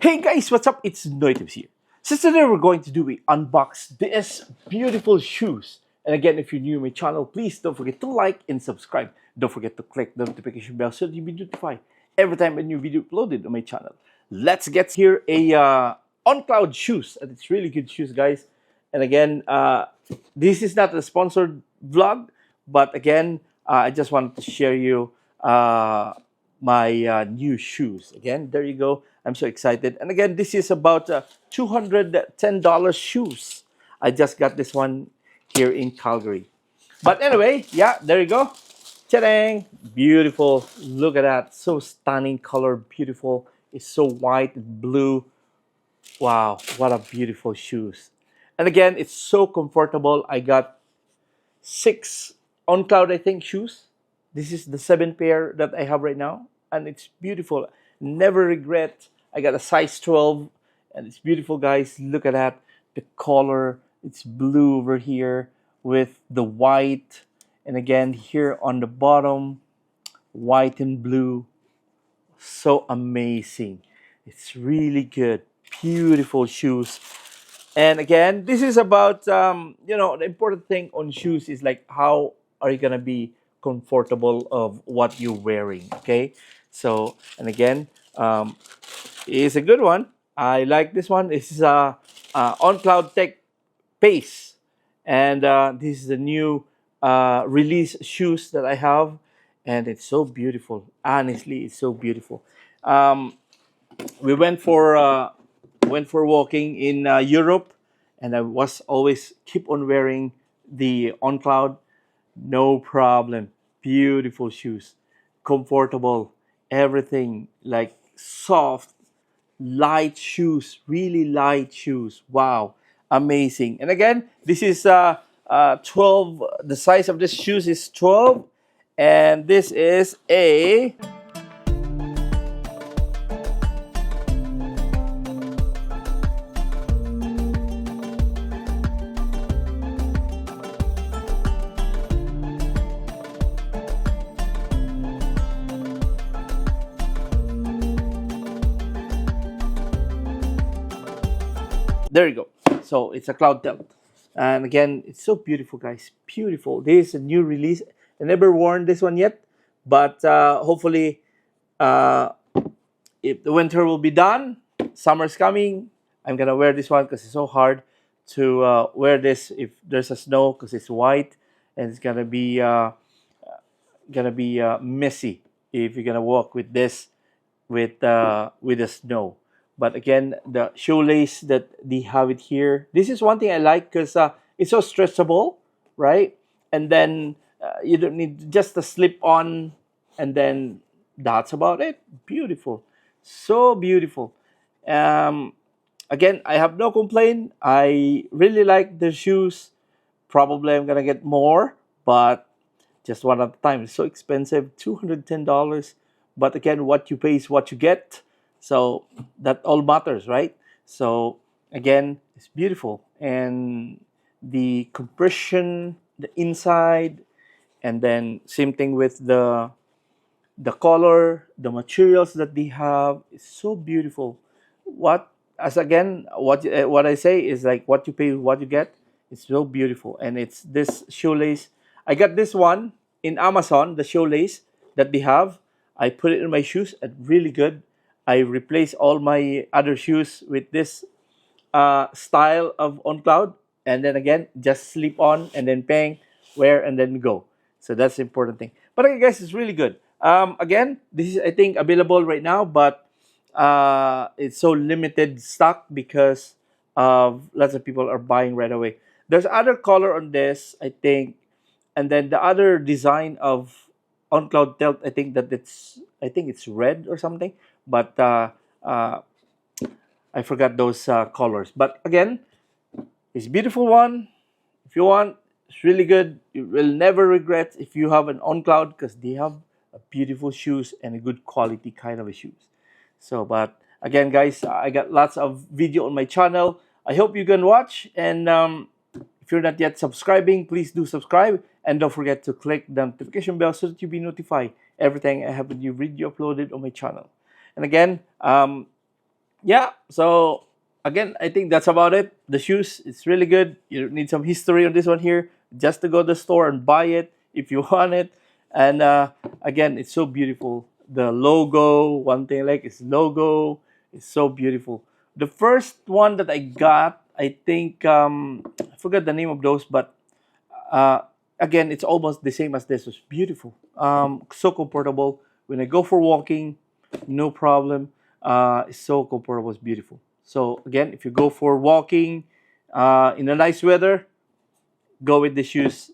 Hey guys, what's up? It's NoyTebs here. So today we're going to do unbox these beautiful shoes. And again, if you're new to my channel, please don't forget to like and subscribe. Don't forget to click the notification bell so that you'll be notified every time a new video uploaded on my channel. Let's get here a on cloud shoes, and it's really good shoes, guys. And again, this is not a sponsored vlog, but again, I just wanted to share you my new shoes. Again, there you go. I'm so excited. And again, this is about $210 shoes. I just got this one here in Calgary. But anyway, yeah, there you go. Ta-dang! Beautiful. Look at that. So stunning color. Beautiful. It's so white and blue. Wow, what a beautiful shoes. And again, it's so comfortable. I got 6 on cloud, I think, shoes. This is the 7th pair that I have right now, and it's beautiful. Never regret. I got a size 12, and it's beautiful, guys. Look at that. The color, it's blue over here with the white, and again here on the bottom, white and blue. So amazing. It's really good. Beautiful shoes. And again, this is about the important thing on shoes is like how are you gonna be comfortable of what you're wearing. Okay, so and again, it's a good one. I like this one. This is a on cloud tech pace, and this is the new release shoes that I have, and it's so beautiful. Honestly, it's so beautiful. We went for walking in Europe, and I was always keep on wearing the on cloud. No problem. Beautiful shoes, comfortable, everything like soft, light shoes, really light shoes. Wow, amazing. And again, this is 12. The size of this shoes is 12, and this is a there you go. So it's a Cloudtilt, and again, it's so beautiful, guys. Beautiful. This is a new release. I never worn this one yet, but hopefully, if the winter will be done, summer's coming, I'm gonna wear this one because it's so hard to wear this if there's a snow because it's white, and it's gonna be messy if you're gonna walk with this with the snow. But again, the shoelace that they have it here. This is one thing I like because it's so stretchable, right? And then you don't need just a slip on, and then that's about it. Beautiful, so beautiful. Again, I have no complaint. I really like the shoes. Probably I'm gonna get more, but just one at a time. It's so expensive, $210. But again, what you pay is what you get. So that all matters, right? So again, it's beautiful, and the compression, the inside, and then same thing with the color, the materials that they have. It's so beautiful. What I say is like what you pay, what you get. It's so beautiful, and it's this shoelace. I got this one in Amazon, the shoelace that they have. I put it in my shoes, and really good. I replace all my other shoes with this style of on cloud, and then again just slip on and then bang, wear, and then go. So that's the important thing. But I guess it's really good. Again, this is I think available right now, but it's so limited stock because lots of people are buying right away. There's other color on this, I think, and then the other design of on cloud tilt. I think it's red or something. But I forgot those colors. But again, it's a beautiful one. If you want, it's really good. You will never regret if you have an on cloud because they have a beautiful shoes and a good quality kind of a shoes. So, but again, guys, I got lots of video on my channel. I hope you can watch. And if you're not yet subscribing, please do subscribe. And don't forget to click the notification bell so that you'll be notified every time I have a new video uploaded on my channel. And again, yeah, so again, I think that's about it. The shoes, it's really good. You need some history on this one here, just to go to the store and buy it if you want it. And again, it's so beautiful. The logo, one thing I like is logo. It's so beautiful. The first one that I got, I think I forgot the name of those, but uh, again, it's almost the same as this. It's beautiful. So comfortable. When I go for walking, no problem. It's so comfortable. It's beautiful. So again, if you go for walking in a nice weather, go with the shoes.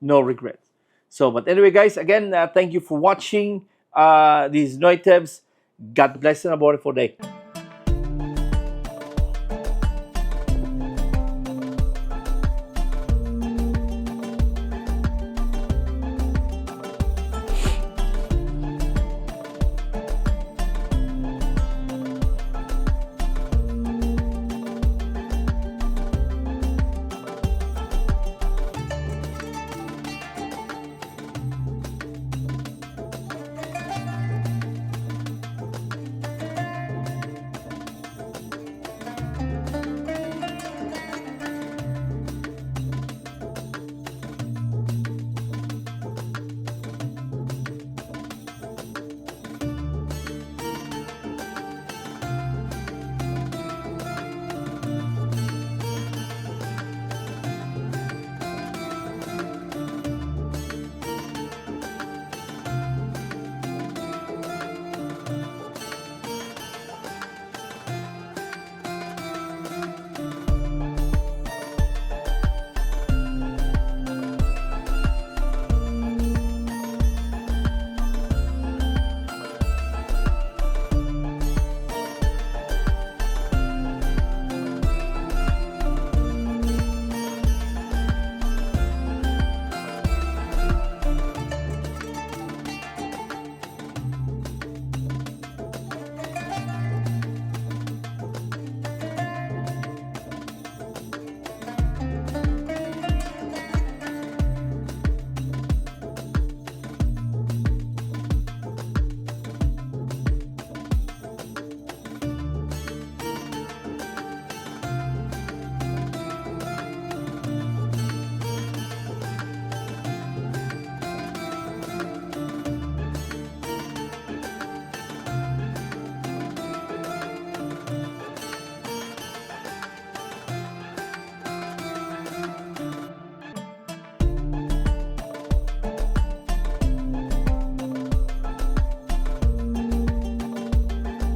No regrets. So, but anyway, guys, again, thank you for watching these NoyTebs. God bless and about it for day.